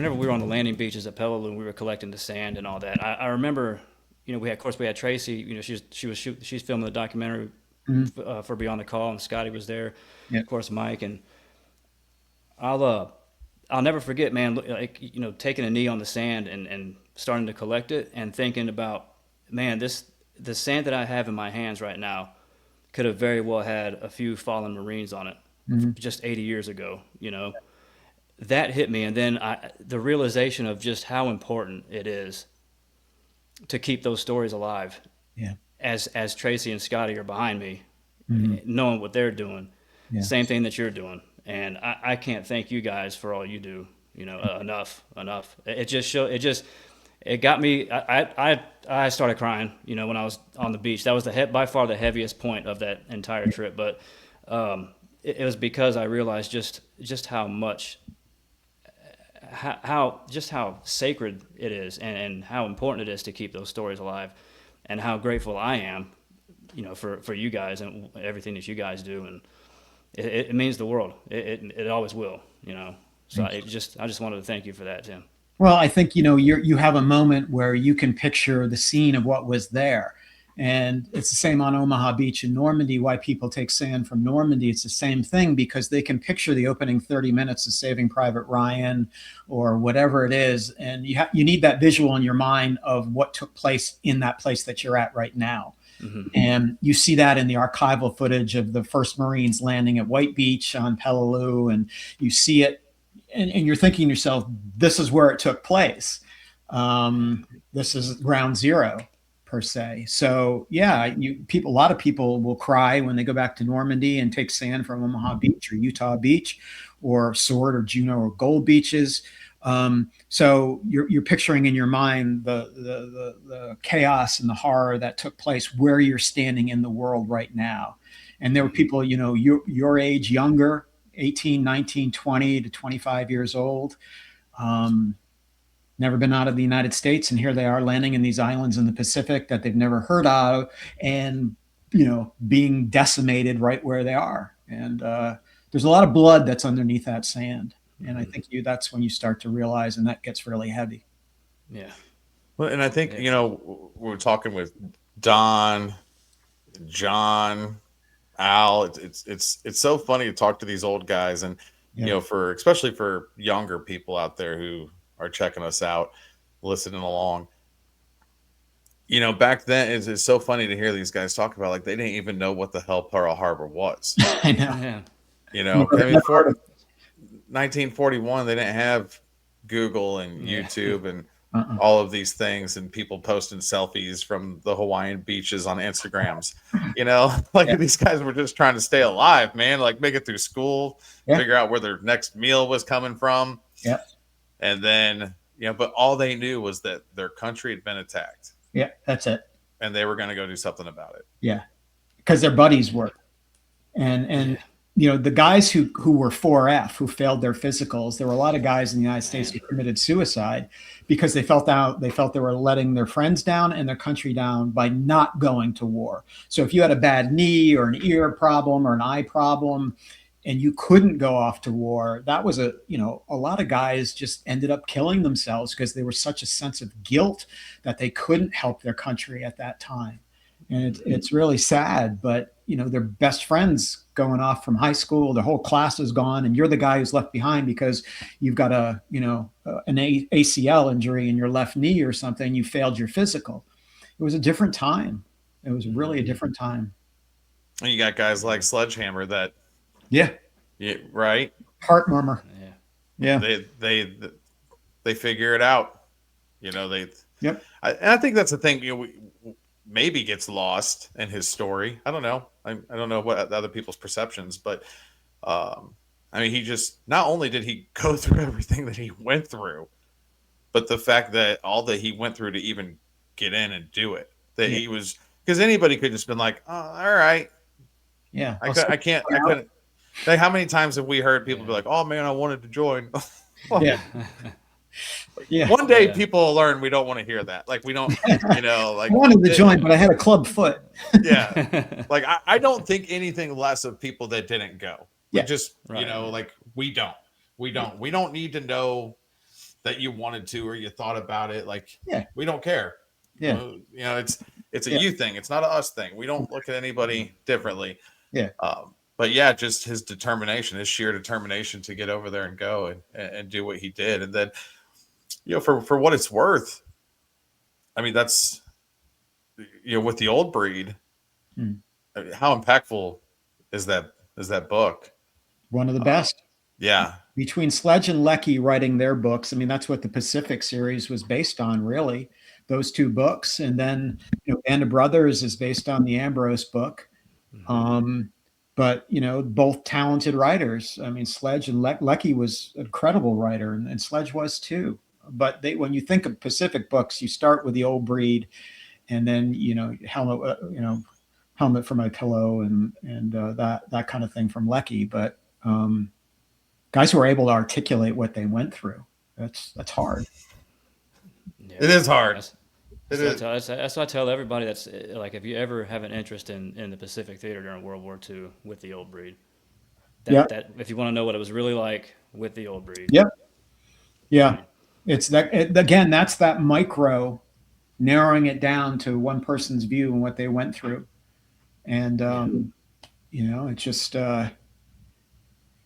whenever we were on the landing beaches at Peleliu and we were collecting the sand and all that, I remember, of course, we had Tracy. She's filming the documentary Mhm. for Beyond the Call, and Scotty was there, Yeah. of course, Mike, and I'll uh, I'll never forget, man. Like taking a knee on the sand and starting to collect it and thinking about, man, the sand that I have in my hands right now could have very well had a few fallen Marines on it Mhm. just 80 years ago. That hit me, and then the realization of just how important it is to keep those stories alive. Yeah. As Tracy and Scotty are behind me, Mhm. knowing what they're doing, Yeah. same thing that you're doing, and I can't thank you guys for all you do. Enough. It just show it just it got me. I started crying. When I was on the beach. That was by far the heaviest point of that entire trip. But it was because I realized just how much how sacred it is, and how important it is to keep those stories alive, and how grateful I am, for you guys and everything that you guys do, and it means the world. It always will. So Thank you. I just wanted to thank you for that, Tim. Well, I think you have a moment where you can picture the scene of what was there, and it's the same on Omaha Beach in Normandy. Why people take sand from Normandy? It's the same thing because they can picture the opening 30 minutes of Saving Private Ryan or whatever it is, and you need that visual in your mind of what took place in that place that you're at right now. Hmm. And you see that in the archival footage of the first Marines landing at White Beach on Peleliu, and you see it, and you're thinking to yourself, this is where it took place. This is ground zero per se. So yeah, a lot of people will cry when they go back to Normandy and take sand from Omaha Beach or Utah Beach or Sword or Juneau or Gold beaches. So you're picturing in your mind the chaos and the horror that took place where you're standing in the world right now. And there were Hmm. people, your age, younger, 18, 19, 20 to 25 years old, um, never been out of the United States. And here they are landing in these islands in the Pacific that they've never heard of, and, being decimated right where they are. And there's a lot of blood that's underneath that sand. And I Hmm. think that's when you start to realize, and that gets really heavy. Yeah. Well, and I think Yeah. we were talking with Don, John, Al. It's so funny to talk to these old guys, and Yeah. for especially for younger people out there who are checking us out, listening along. Back then it's so funny to hear these guys talk about, like, they didn't even know what the hell Pearl Harbor was. I know. Yeah. Never, I mean, never heard for of 1941, they didn't have Google and Yeah. YouTube and it. Uh-uh. all of these things, and people posting selfies from the Hawaiian beaches on Instagrams. Like, Yeah. these guys were just trying to stay alive, man. Like, make it through school, Yeah. figure out where their next meal was coming from, Yeah. and then but all they knew was that their country had been attacked, Yeah. That's it. and they were going to go do something about it. Yeah. Because their buddies were. And Yeah. the guys who were 4F, who failed their physicals, there were a lot of guys in the United States Man. who committed suicide because they felt they were letting their friends down and their country down by not going to war. So if you had a bad knee or an ear problem or an eye problem and you couldn't go off to war, that was a lot of guys just ended up killing themselves because they were such a sense of guilt that they couldn't help their country at that time. And it's really sad, but they're best friends going off from high school. The whole class is gone, and you're the guy who's left behind because you've got an ACL injury in your left knee or something. You failed your physical. It was a different time. It was really a Hmm. different time. And you got guys like Sledgehammer that, Yeah, yeah, right, heart murmur. Yeah. Yeah. they figure it out. They Yep. and I think that's the thing. Maybe gets lost in his story. I don't know. I don't know what other people's perceptions, but I mean, he just, not only did he go through everything that he went through, but the fact that all that he went through to even get in and do it, that Yeah. he was, because anybody could just been like, oh, all right, Yeah. I'll say I can't, I it out. couldn't. Like, how many times have we heard people be like, oh man, I wanted to join? Yeah. Yeah. One day Yeah. people will learn we don't want to hear that. Like, we don't, I like, wanted to join, but I had a club foot. yeah. Like, I don't think anything less of people that didn't go. We Yeah. just, Right. like, we don't need to know that you wanted to, or you thought about it. Like, Yeah. we don't care. Yeah. It's a Yeah. you thing. It's not a us thing. We don't look at anybody differently. Yeah. But yeah, just his determination, his sheer determination to get over there and go and do what he did. And then, for what it's worth, I mean, that's, with the old breed, Hmm. I mean, how impactful is that book? One of the Uh, best. yeah, Between Sledge and Lecky writing their books, I mean, that's what the Pacific series was based on, really. Those two books. And then, Band of Brothers is based on the Ambrose book. Um, but both talented writers. I mean, Sledge and Lecky was an incredible writer, and Sledge was too. But when you think of Pacific books, you start with the old breed, and then Helmet for My Pillow, and that kind of thing from Lecky. But guys who are able to articulate what they went through, that's hard. Yeah, it is hard. That's what I tell everybody. That's like, if you ever have an interest in the Pacific theater during World War II with the old breed, Yeah. that if you want to know what it was really like with the old breed. Yep. I Yeah. mean, It's that again. That's that micro narrowing it down to one person's view and what they went through, and it's just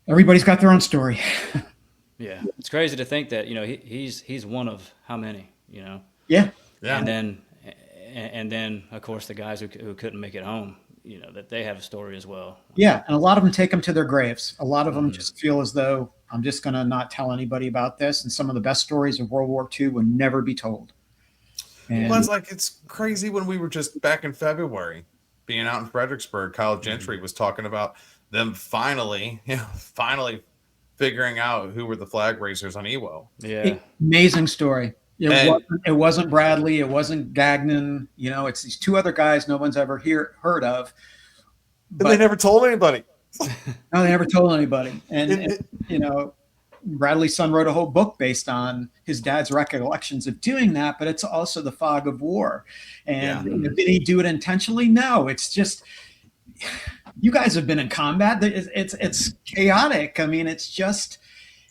everybody's got their own story. yeah, it's crazy to think that he's one of how many, Yeah. Yeah. and then of course the guys who couldn't make it home, that they have a story as well. Yeah, and a lot of them take them to their graves. A lot of them just feel as though I'm just going to not tell anybody about this. And some of the best stories of World War II would never be told. And Well, it's crazy when we were just back in February being out in Fredericksburg. Kyle Gentry was talking about them finally figuring out who were the flag raisers on Iwo. Yeah, amazing story. And It wasn't Bradley. It wasn't Gagnon. It's these two other guys no one's ever heard of. they never told anybody. No, they never told anybody. And, It- Bradley's son wrote a whole book based on his dad's recollections of doing that, but it's also the fog of war. And did he do it intentionally? No, it's just, you guys have been in combat. It's chaotic. I mean,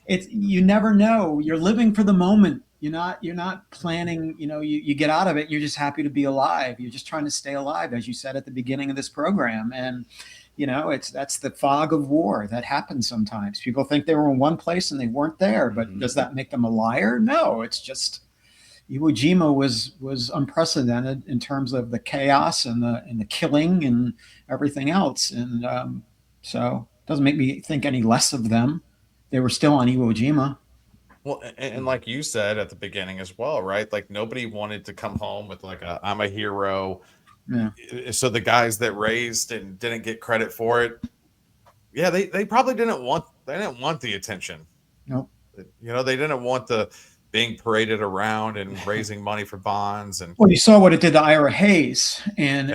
you never know. You're living for the moment. You're not planning, you get out of it. You're just happy to be alive. You're just trying to stay alive, as you said at the beginning of this program. And, that's the fog of war that happens sometimes. People think they were in one place and they weren't there, but does that make them a liar? No, it's just Iwo Jima was unprecedented in terms of the chaos and the killing and everything else. And so it doesn't make me think any less of them. They were still on Iwo Jima. Well, and like you said at the beginning as well, right? Like, nobody wanted to come home with like I'm a hero. Yeah. So the guys that raised and didn't get credit for it, yeah, they probably didn't want the attention. Nope. They didn't want the being paraded around and raising money for bonds. And Well, you saw what it did to Ira Hayes, and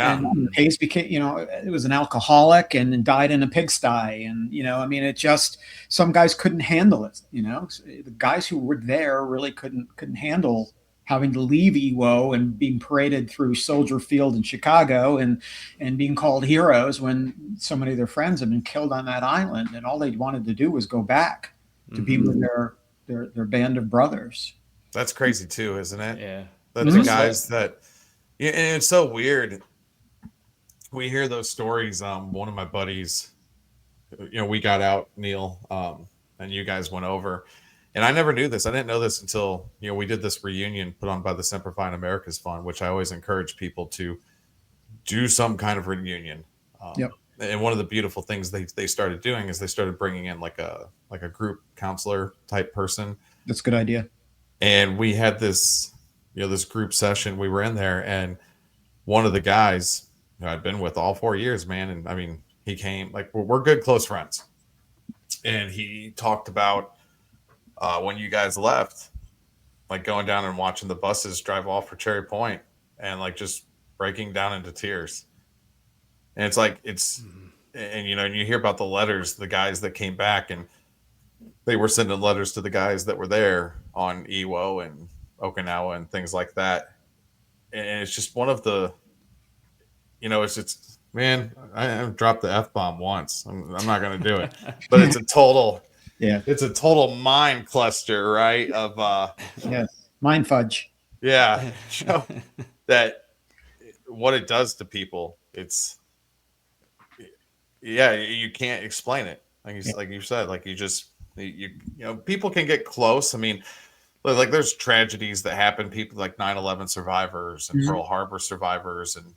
Hayes became, it was an alcoholic and died in a pigsty, and I mean, it just, some guys couldn't handle it. The guys who were there really couldn't handle having to leave Iwo and being paraded through Soldier Field in Chicago and being called heroes when so many of their friends had been killed on that island, and all they wanted to do was go back to be with their band of brothers. That's crazy too, isn't it? yeah. That the guys that, and it's so weird. We hear those stories. One of my buddies, we got out, Neil, and you guys went over, and I never knew this. I didn't know this until we did this reunion put on by the Simplifying America's Fund, which I always encourage people to do some kind of reunion. Yep. And one of the beautiful things they started doing is they started bringing in like a group counselor type person. That's a good idea. And we had this, this group session. We were in there, and one of the guys I'd been with all 4 years, man. And I mean, he came, like, we're good, close friends. And he talked about when you guys left, like going down and watching the buses drive off for Cherry Point and like just breaking down into tears. And it's like, and you hear about the letters, the guys that came back, and they were sending letters to the guys that were there on Iwo and Okinawa and things like that. And it's just one of the, man, I dropped the F-bomb once. I'm not going to do it, but it's a total, Yeah. It's a total mind cluster, right? Of Yes. Mind fudge. yeah, that what it does to people. It's yeah, you can't explain it. Yeah. Like you said, like people can get close. I mean, like there's tragedies that happen. People like 9/11 survivors and Mhm. Pearl Harbor survivors, and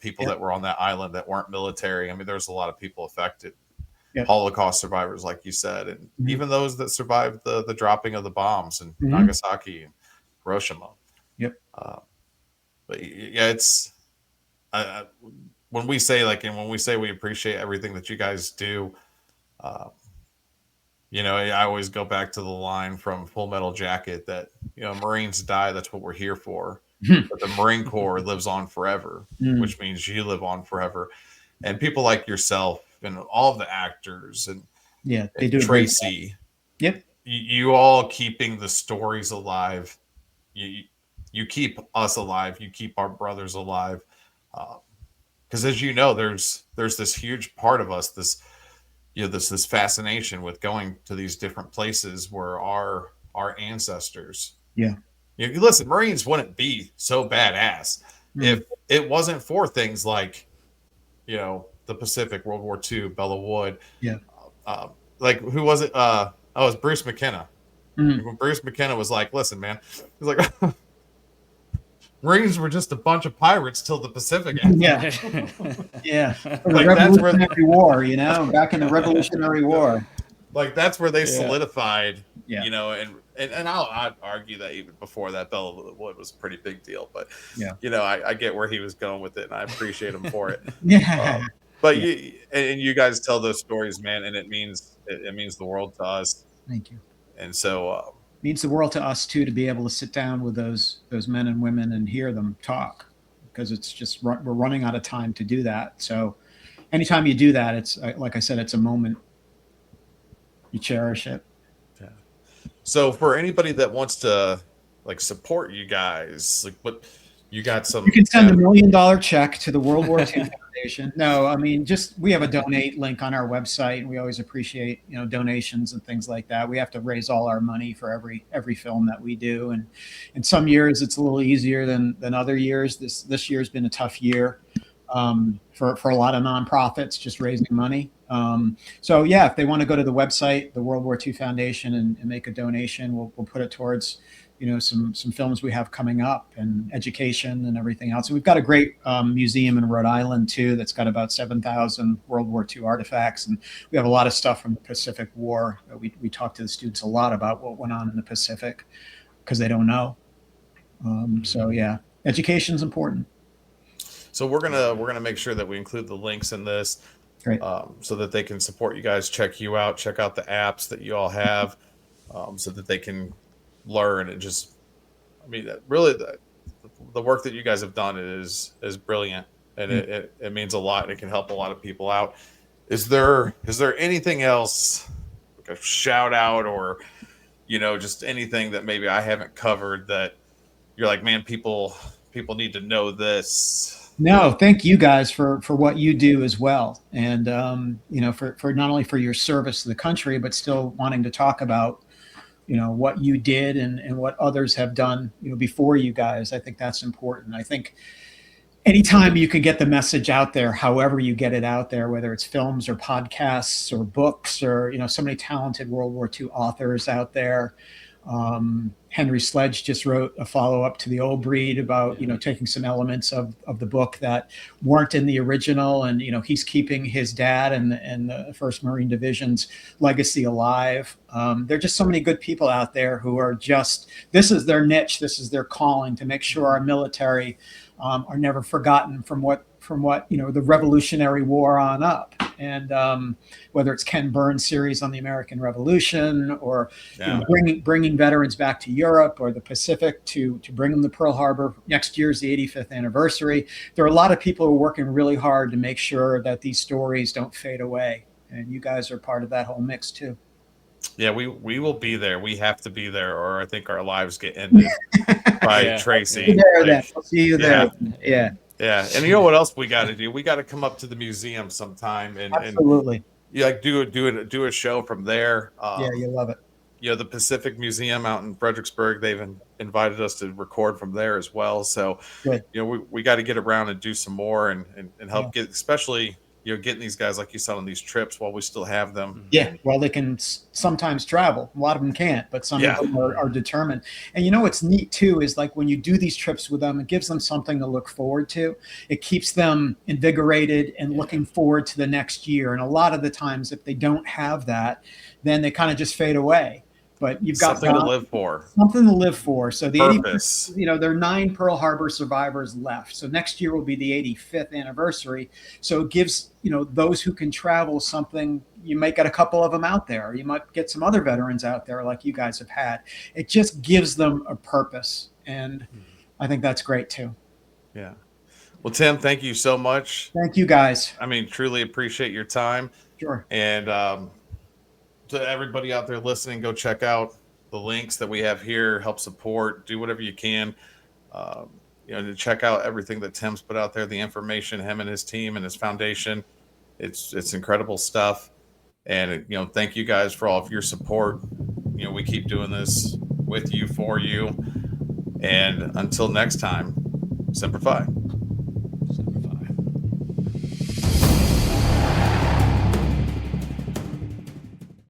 people Yeah. that were on that island that weren't military. I mean, there's a lot of people affected. Yeah. Holocaust survivors, like you said, and Mhm. even those that survived the dropping of the bombs in Mhm. Nagasaki and Hiroshima. Yep. Uh, but yeah, it's uh, when we say and when we say we appreciate everything that you guys do. Uh, I always go back to the line from Full Metal Jacket that Marines die. That's what we're here for. But the Marine Corps lives on forever, Mm. which means you live on forever. And people like yourself and all of the actors Yeah. They and do a great job. Tracy, Yep. you all keeping the stories alive. You keep us alive. You keep our brothers alive. Because as you know, there's this huge part of us, this fascination with going to these different places where our ancestors. Yeah. Listen, Marines wouldn't be so badass Mm. if it wasn't for things like the Pacific, World War II, Bella Wood. Yeah. Like who was it? It was Bruce McKenna. Mm. When Bruce McKenna was like, "Listen, man," he's like, "Marines were just a bunch of pirates till the Pacific ended." Yeah. Yeah. Like that's where Revolutionary War, back in the Revolutionary War. like that's where they Yeah. solidified. Yeah. And I'd argue that even before that, Bella Wood was a pretty big deal. But Yeah. I get where he was going with it, and I appreciate him for it. Yeah. But Yeah. you guys tell those stories, man, and it means the world to us. Thank you. And so Means the world to us too to be able to sit down with those men and women and hear them talk, because it's just we're running out of time to do that. So anytime you do that, it's like I said, it's a moment. You cherish it. yeah. So for anybody that wants to support you guys, like what you got some You can send $1 million check to the World War II Foundation. No, I mean, we have a donate link on our website, and we always appreciate donations and things like that. We have to raise all our money for every film that we do, and in some years it's a little easier than other years. This year's been a tough year for a lot of nonprofits just raising money. So yeah, if they want to go to the website, the World War II Foundation, and make a donation, we'll put it towards some films we have coming up and education and everything else. And we've got a great museum in Rhode Island too that's got about 7,000 World War II artifacts, and we have a lot of stuff from the Pacific War. We talk to the students a lot about what went on in the Pacific because they don't know. So yeah, education is important. So we're gonna make sure that we include the links in this, Great. So that they can support you guys, check you out, check out the apps that you all have, so that they can learn and just. I mean, really, the work that you guys have done is brilliant, and it means a lot, and it can help a lot of people out. Is there anything else, like a shout out or just anything that maybe I haven't covered that you're like, man, people need to know this? No, thank you guys for what you do as well, and for not only for your service to the country, but still wanting to talk about what you did and what others have done before you guys. I think that's important. I think anytime you can get the message out there, however you get it out there, whether it's films or podcasts or books or so many talented World War II authors out there. Henry Sledge just wrote a follow-up to The Old Breed about taking some elements of the book that weren't in the original, and he's keeping his dad and the First Marine Division's legacy alive. There are just so many good people out there who are just, this is their niche, this is their calling, to make sure our military are never forgotten from what the Revolutionary War on up. And whether it's Ken Burns' series on the American Revolution, or bringing veterans back to Europe or the Pacific to bring them to Pearl Harbor. Next year's the 85th anniversary. There are a lot of people who are working really hard to make sure that these stories don't fade away. And you guys are part of that whole mix too. Yeah, we will be there. We have to be there, or I think our lives get ended by Tracy. See you there, then. I'll see you there. Yeah. Yeah, and you know what else we got to do? We got to come up to the museum sometime. And Absolutely. you like do a show from there. Yeah, you love it. The Pacific Museum out in Fredericksburg, they've invited us to record from there as well. So, Good. we got to get around and do some more and Yeah. help get, especially, getting these guys, like you said, on these trips while we still have them. Yeah, well, they can sometimes travel. A lot of them can't, but some Yeah. of them are determined. And what's neat too is like when you do these trips with them, it gives them something to look forward to. It keeps them invigorated and looking forward to the next year. And a lot of the times, if they don't have that, then they kind of just fade away. But you've got Something to live for. something to live for. So the Purpose. 85th, there are 9 Pearl Harbor survivors left. So next year will be the 85th anniversary. So it gives, those who can travel something. You might get a couple of them out there. You might get some other veterans out there like you guys have had. It just gives them a purpose. And I think that's great too. Yeah. Well, Tim, thank you so much. Thank you guys. I mean, truly appreciate your time. Sure. And to everybody out there listening, go check out the links that we have here. Help support. Do whatever you can. To check out everything that Tim's put out there, the information, him and his team and his foundation. It's incredible stuff. And thank you guys for all of your support. We keep doing this with you, for you. And until next time, Semper Fi.